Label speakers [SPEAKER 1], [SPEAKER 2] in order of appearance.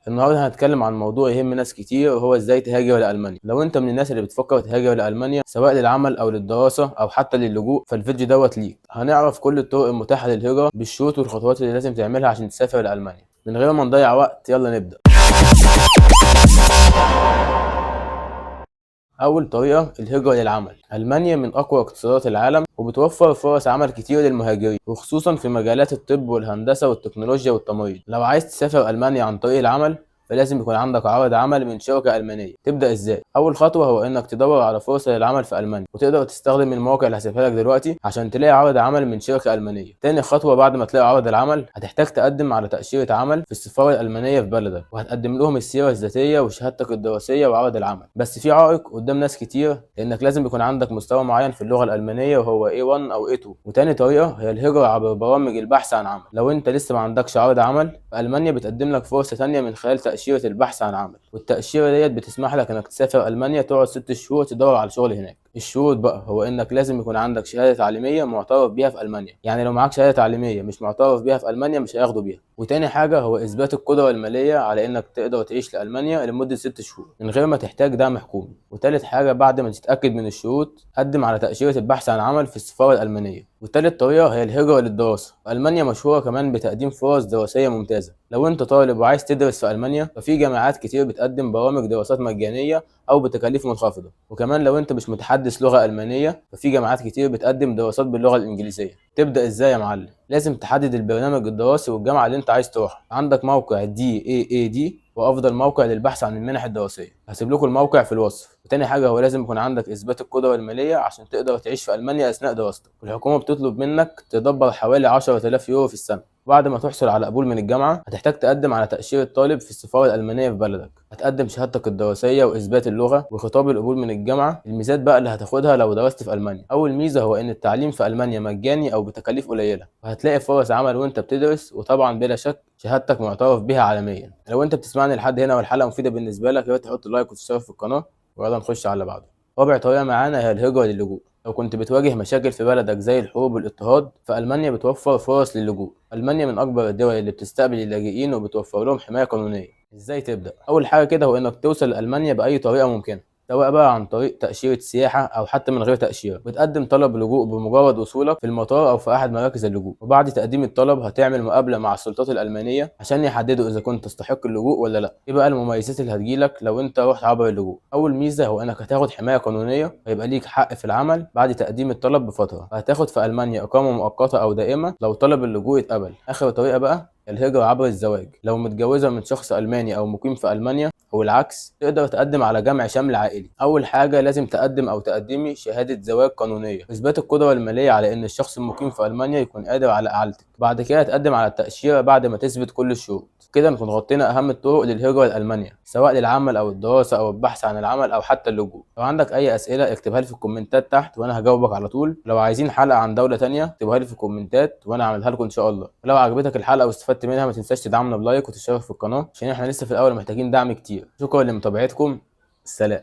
[SPEAKER 1] النهارده هنتكلم عن موضوع يهم ناس كتير، وهو ازاي تهاجر لألمانيا. لو انت من الناس اللي بتفكر تهاجر لألمانيا سواء للعمل او للدراسة او حتى للجوء، فالفيديو دوت ليك. هنعرف كل الطرق المتاحة للهجرة بالشروط والخطوات اللي لازم تعملها عشان تسافر لألمانيا. من غير ما نضيع وقت يلا نبدأ. أول طريقة الهجرة للعمل. ألمانيا من أقوى اقتصادات العالم وبتوفر فرص عمل كتير للمهاجرين، وخصوصا في مجالات الطب والهندسة والتكنولوجيا والتمريض. لو عايز تسافر ألمانيا عن طريق العمل فلازم يكون عندك عقد عمل من شركة ألمانية. تبدأ إزاي؟ أول خطوة هو إنك تدور على فرصة للعمل في ألمانيا، وتقدر تستخدم المواقع اللي هسيبها لك دلوقتي عشان تلاقي عقد عمل من شركة ألمانية. تاني خطوة بعد ما تلاقي عقد العمل هتحتاج تقدم على تأشيرة عمل في السفارة الألمانية في بلدك، وهتقدم لهم السيرة الذاتية وشهادتك الدراسية وعقد العمل. بس في عائق قدام ناس كتير، لأنك لازم يكون عندك مستوى معين في اللغة الألمانية وهو A1 أو A2. وتاني طريقة هي الهجرة عبر برامج البحث عن عمل. لو أنت لسه ما عندكش عقد عمل فألمانيا بتقدم لك فرصة تانية من خلال تأشيرة البحث عن عمل، والتأشيرة ديت بتسمح لك إنك تسافر ألمانيا تقعد 6 شهور تدور على شغل هناك. الشروط بقى هو إنك لازم يكون عندك شهادة تعليمية معترف بيها في ألمانيا، يعني لو معاك شهادة تعليمية مش معترف بيها في ألمانيا مش هياخدوا بيها. وتاني حاجة هو إثبات القدرة المالية على إنك تقدر تعيش لألمانيا لمدة 6 شهور من غير ما تحتاج دعم حكومي. وتالت حاجة بعد ما تتأكد من الشروط قدم على تأشيرة البحث عن عمل في السفارة الألمانية. وتالت طريقة هي الهجرة للدراسة. ألمانيا مشهورة كمان بتقديم فرص دراسية ممتازة. لو أنت طالب وعايز تدرس في ألمانيا ففي جامعات كتير بتقدم برامج دراسات مجانية أو بتكاليف منخفضة. وكمان لو أنت مش متحدث لغة ألمانية ففي جامعات كتير بتقدم دراسات باللغة الإنجليزية. تبدأ إزاي يا معلم؟ لازم تحدد البرنامج الدراسي والجامعة اللي أنت عايز تروحها. عندك موقع DAAD وأفضل موقع للبحث عن المنح الدراسية، هسيب لكم الموقع في الوصف. وتاني حاجة هو لازم يكون عندك إثبات القدرة المالية عشان تقدر تعيش في ألمانيا أثناء دراستك. والحكومة بتطلب منك تدبر حوالي 10,000 يورو في السنة. بعد ما تحصل على قبول من الجامعة هتحتاج تقدم على تأشيرة طالب في السفارة الألمانية في بلدك. هتقدم شهادتك الدراسية وإثبات اللغة وخطاب القبول من الجامعة. الميزات بقى اللي هتاخدها لو درست في ألمانيا: أول ميزة هو إن التعليم في ألمانيا مجاني أو بتكاليف قليلة، وهتلاقي فرص عمل وأنت بتدرس، وطبعا بلا شك شهادتك معترف بها عالميا. لو أنت بتسمعني لحد هنا والحلقة مفيدة بالنسبة لك يا ريت تحط لايك وتشترك في القناة، ويلا نخش على اللي بعده. رابع طريقة معانا هي الهجرة للجوء. لو كنت بتواجه مشاكل في بلدك زي الحروب والاضطهاد فألمانيا بتوفر فرص للجوء. ألمانيا من أكبر الدول اللي بتستقبل اللاجئين وبتوفر لهم حماية قانونية. إزاي تبدأ؟ أول حاجة كده هو إنك توصل لألمانيا بأي طريقة ممكنة، سواء بقى عن طريق تأشيرة سياحة أو حتى من غير تأشيرة. بتقدم طلب لجوء بمجرد وصولك في المطار أو في أحد مراكز اللجوء، وبعد تقديم الطلب هتعمل مقابلة مع السلطات الألمانية عشان يحددوا إذا كنت تستحق اللجوء ولا لأ. إيه بقى المميزات اللي هتجيلك لو أنت رحت عبر اللجوء؟ أول ميزة هو إنك هتاخد حماية قانونية، ويبقى ليك حق في العمل بعد تقديم الطلب بفترة. هتاخد في ألمانيا إقامة مؤقتة أو دائمة لو طلب اللجوء اتقبل. آخر طريقة بقى الهجرة عبر الزواج. لو متجوزة من شخص ألماني أو مقيم في ألمانيا أو العكس تقدر تقدم على جمع شمل عائلي. أول حاجة لازم تقدم أو تقدمي شهادة زواج قانونية، إثبات القدرة المالية على إن الشخص المقيم في ألمانيا يكون قادر على إعالتك. بعد كده تقدم على التأشيرة بعد ما تثبت كل الشروط. كده نكون غطينا أهم الطرق للهجرة لألمانيا، سواء للعمل أو الدراسة أو البحث عن العمل أو حتى اللجوء. لو عندك أي أسئلة اكتبها لي في الكومنتات تحت وأنا هجاوبك على طول. لو عايزين حلقة عن دولة تانية اكتبوها لي في الكومنتات وأنا هعملها لكم إن شاء الله. ولو عجبتك الحلقة واستفدت منها ما تنساش تدعمنا بلايك وتشترك في القناة عشان احنا لسه في الأول محتاجين دعم كتير. شكرا لمتابعتكم. سلام.